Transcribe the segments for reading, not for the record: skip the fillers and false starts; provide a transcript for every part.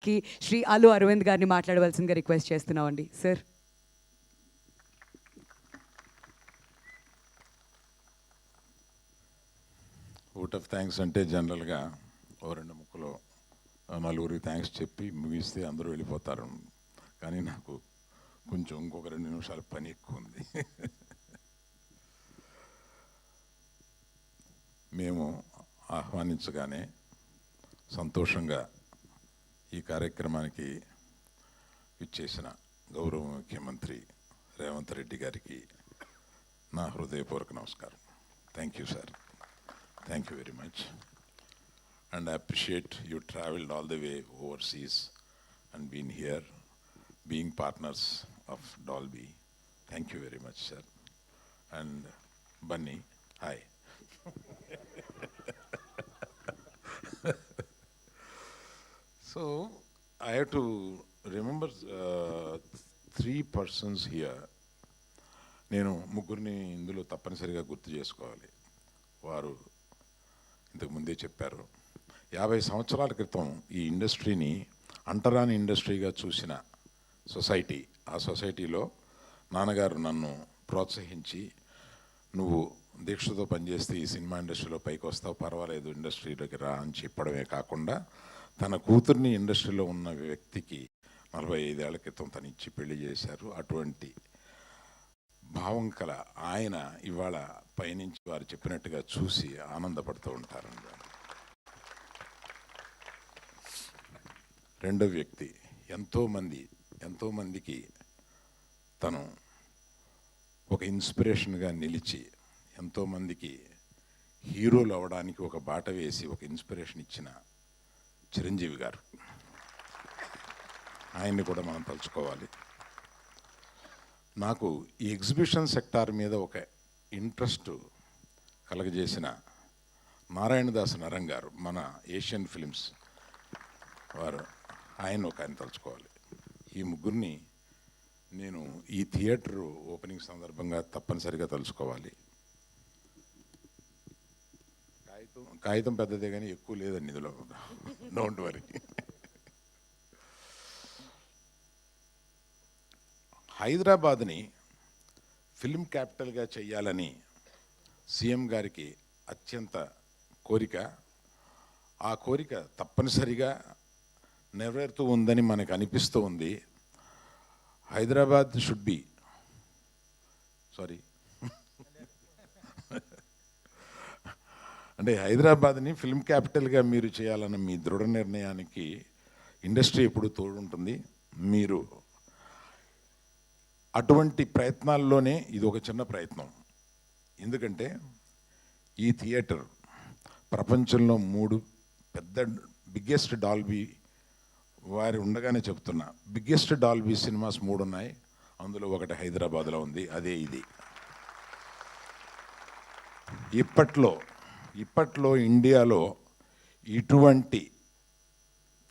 కి శ్రీ అల్లు అరవింద్ గారిని మాట్లాడవలసిందిగా రిక్వెస్ట్ చేస్తున్నామండి సార్. ఓట్ ఆఫ్ థ్యాంక్స్ అంటే జనరల్గా ఓ రెండు ముక్కలో నలుగురికి థ్యాంక్స్ చెప్పి ముగిస్తే అందరూ వెళ్ళిపోతారు. కానీ నాకు కొంచెం ఇంకొక 2 నిమిషాల పని ఎక్కువ ఉంది. మేము ఆహ్వానించగానే సంతోషంగా ఈ కార్యక్రమానికి ఇచ్చేసిన గౌరవ ముఖ్యమంత్రి రేవంత్ రెడ్డి గారికి నా హృదయపూర్వక నమస్కారం. Thank you sir, thank you very much. And I appreciate you traveled all the way overseas and been here, being partners of Dolby. Thank you very much, sir. And Bunny, hi. So I have to remember 3 persons here. నేను ముగ్గురిని ఇందులో తప్పనిసరిగా గుర్తు చేసుకోవాలి. వారు ఇంతకు ముందే చెప్పారు. 50 సంవత్సరాల క్రితం ఈ ఇండస్ట్రీని అంటరాని ఇండస్ట్రీగా చూసిన సొసైటీ, ఆ సొసైటీలో నాన్నగారు నన్ను ప్రోత్సహించి, నువ్వు దీక్షతో పనిచేస్తే ఈ సినిమా ఇండస్ట్రీలో పైకి వస్తావు, పర్వాలేదు ఇండస్ట్రీలోకి రా అని చెప్పడమే కాకుండా తన కూతుర్ని ఇండస్ట్రీలో ఉన్న వ్యక్తికి 45 ఏళ్ల క్రితం తను ఇచ్చి పెళ్లి చేశారు. అటువంటి భావం కల ఆయన ఇవాళ పైనుంచి వారు చెప్పినట్టుగా చూసి ఆనందపడుతూ ఉంటారండి. రెండో వ్యక్తి ఎంతోమందికి తను ఒక ఇన్స్పిరేషన్గా నిలిచి, ఎంతోమందికి హీరోలు అవ్వడానికి ఒక బాట వేసి ఒక ఇన్స్పిరేషన్ ఇచ్చిన చిరంజీవి గారు. ఆయన్ని కూడా మనం తలుచుకోవాలి. నాకు ఈ ఎగ్జిబిషన్ సెక్టార్ మీద ఒక ఇంట్రెస్ట్ కలగజేసిన నారాయణదాస్ నరం గారు, మన ఏషియన్ ఫిలిమ్స్ వారు, ఆయన తలుచుకోవాలి. ఈ ముగ్గురిని నేను ఈ థియేటర్ ఓపెనింగ్ సందర్భంగా తప్పనిసరిగా తలుచుకోవాలి. కాగితం పెద్దదే కానీ ఎక్కువ లేదండి ఇందులో, డోంట్ వరీ. హైదరాబాద్ని ఫిల్మ్ క్యాపిటల్గా చేయాలని సీఎం గారికి అత్యంత కోరిక. ఆ కోరిక తప్పనిసరిగా నెరవేరుతూ ఉందని మనకు అనిపిస్తూ ఉంది. హైదరాబాద్ షుడ్ బి అంటే హైదరాబాద్ని ఫిల్మ్ క్యాపిటల్గా మీరు చేయాలన్న మీ దృఢ నిర్ణయానికి ఇండస్ట్రీ ఎప్పుడు తోడుంటుంది. మీరు అటువంటి ప్రయత్నాల్లోనే ఇది ఒక చిన్న ప్రయత్నం. ఎందుకంటే ఈ థియేటర్ ప్రపంచంలో 3 పెద్ద బిగ్గెస్ట్ డాల్బీ వారి ఉండగానే చెప్తున్నా, బిగ్గెస్ట్ డాల్బీ సినిమాస్ 3 ఉన్నాయి. అందులో ఒకటి హైదరాబాద్లో ఉంది, అదే ఇది. ఇప్పట్లో ఇండియాలో ఇటువంటి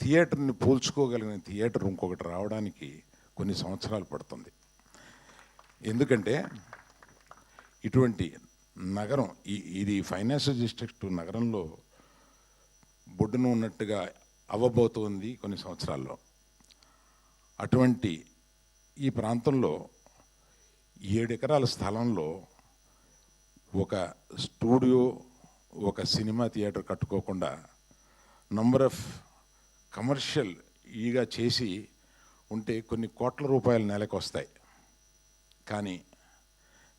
థియేటర్ని పోల్చుకోగలిగిన థియేటర్ ఇంకొకటి రావడానికి కొన్ని సంవత్సరాలు పడుతుంది. ఎందుకంటే ఇటువంటి నగరం, ఇది ఫైనాన్షియల్ డిస్ట్రిక్ట్ నగరంలో బొడ్డున ఉన్నట్టుగా అవ్వబోతుంది కొన్ని సంవత్సరాల్లో. అటువంటి ఈ ప్రాంతంలో 7 ఎకరాల స్థలంలో ఒక స్టూడియో, ఒక సినిమా థియేటర్ కట్టుకోకుండా నంబర్ ఆఫ్ కమర్షియల్ ఈగా చేసి ఉంటే కొన్ని కోట్ల రూపాయల నెలకు వస్తాయి. కానీ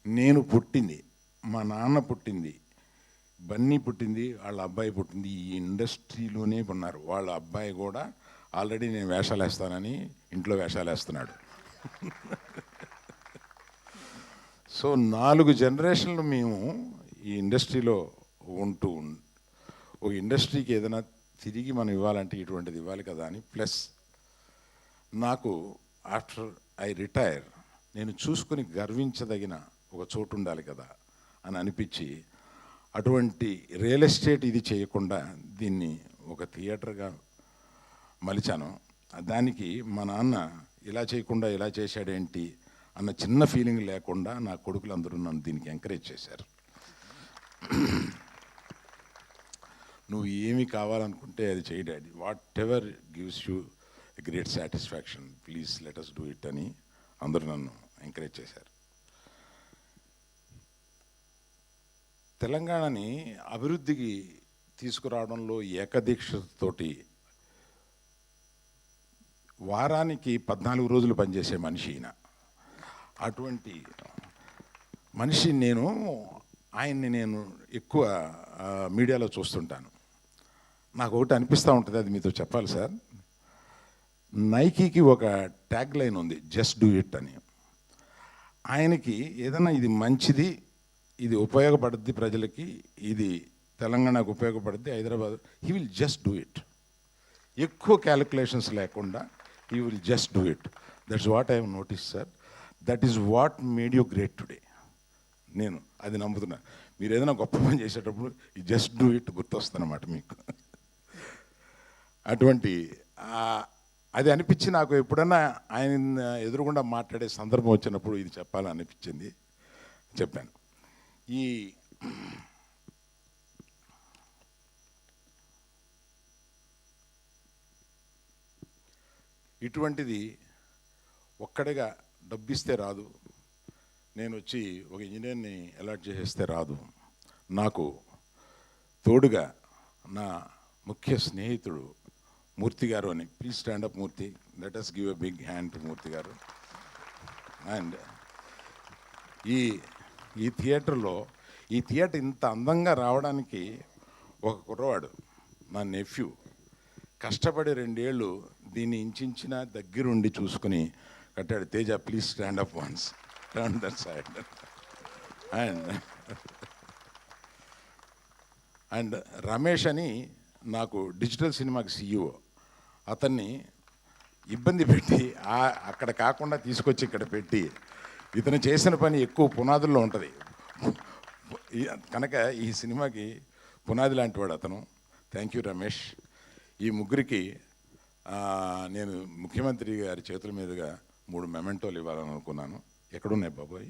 నేను పుట్టింది, మా నాన్న పుట్టింది, బన్నీ పుట్టింది, వాళ్ళ అబ్బాయి పుట్టింది ఈ ఇండస్ట్రీలోనే ఉన్నారు. వాళ్ళ అబ్బాయి కూడా ఆల్రెడీ నేను వేషాలు వేస్తానని ఇంట్లో వేషాలు వేస్తున్నాడు. సో 4 జనరేషన్లు మేము ఈ ఇండస్ట్రీలో ఉంటూ, ఒక ఇండస్ట్రీకి ఏదైనా తిరిగి మనం ఇవ్వాలంటే ఇటువంటిది ఇవ్వాలి కదా అని. ప్లస్ నాకు ఆఫ్టర్ ఐ రిటైర్ నేను చూసుకుని గర్వించదగిన ఒక చోటు ఉండాలి కదా అని అనిపించి, అటువంటి రియల్ ఎస్టేట్ ఇది చేయకుండా దీన్ని ఒక థియేటర్గా మలిచాను. దానికి మా నాన్న ఇలా చేయకుండా ఇలా చేశాడేంటి అన్న చిన్న ఫీలింగ్ లేకుండా నా కొడుకులందరూ నన్ను దీనికి ఎంకరేజ్ చేశారు. నువ్వు ఏమి కావాలనుకుంటే అది చేయి daddy, whatever gives you great satisfaction, please let us do it అని అందరూ నన్ను ఎంకరేజ్ చేశారు. తెలంగాణని అభివృద్ధికి తీసుకురావడంలో ఏకదీక్షతోటి వారానికి 14 రోజులు పనిచేసే మనిషి ఈయన. అటువంటి మనిషి ఆయన్ని నేను ఎక్కువ మీడియాలో చూస్తుంటాను. నాకు ఒకటి అనిపిస్తూ ఉంటుంది, అది మీతో చెప్పాలి సార్. నైకీకి ఒక ట్యాగ్ లైన్ ఉంది, జస్ట్ డూ ఇట్ అని. ఆయనకి ఏదైనా ఇది మంచిది, ఇది ఉపయోగపడుద్ది ప్రజలకి, ఇది తెలంగాణకు ఉపయోగపడుద్ది, Hyderabad, he will just do it. ఎక్కువ క్యాలిక్యులేషన్స్ లేకుండా he will just do it. That's what I have notice sir. That is what made you great today. నేను అది నమ్ముతున్నా. మీరు ఏదైనా గొప్ప పని చేసేటప్పుడు ఈ జస్ట్ డూ ఇట్ గుర్తొస్తుందన్నమాట మీకు. అటువంటి అది అనిపించి నాకు ఎప్పుడన్నా ఆయన ఎదురుగుండా మాట్లాడే సందర్భం వచ్చినప్పుడు ఇది చెప్పాలని అనిపించింది, చెప్పాను. ఇటువంటిది ఒక్కడిగా డబ్బిస్తే రాదు, నేను వచ్చి ఒక ఇంజనీర్ని అలాట్ చేసేస్తే రాదు. నాకు తోడుగా నా ముఖ్య స్నేహితుడు మూర్తి గారు అని. Please stand up Murthy, let us give a big hand to Murthy garu. And ఈ థియేటర్లో, ఈ థియేటర్ ఇంత అందంగా రావడానికి ఒక కుర్రవాడు, నా నెఫ్యూ, కష్టపడి 2 ఏళ్ళు దీన్ని ఇంచిన దగ్గరుండి చూసుకుని కట్టాడు. Teja, please stand up once, turn that side. And Ramesh అని నాకు డిజిటల్ సినిమాకి CEO, అతన్ని ఇబ్బంది పెట్టి అక్కడ కాకుండా తీసుకొచ్చి ఇక్కడ పెట్టి, ఇతను చేసిన పని ఎక్కువ పునాదుల్లో ఉంటుంది కనుక ఈ సినిమాకి పునాది లాంటి వాడు అతను. Thank you Ramesh. ఈ ముగ్గురికి నేను ముఖ్యమంత్రి గారి చేతుల మీదుగా 3 మెమెంటోలు ఇవ్వాలని అనుకున్నాను. ఎక్కడున్నాయి బాబోయ్?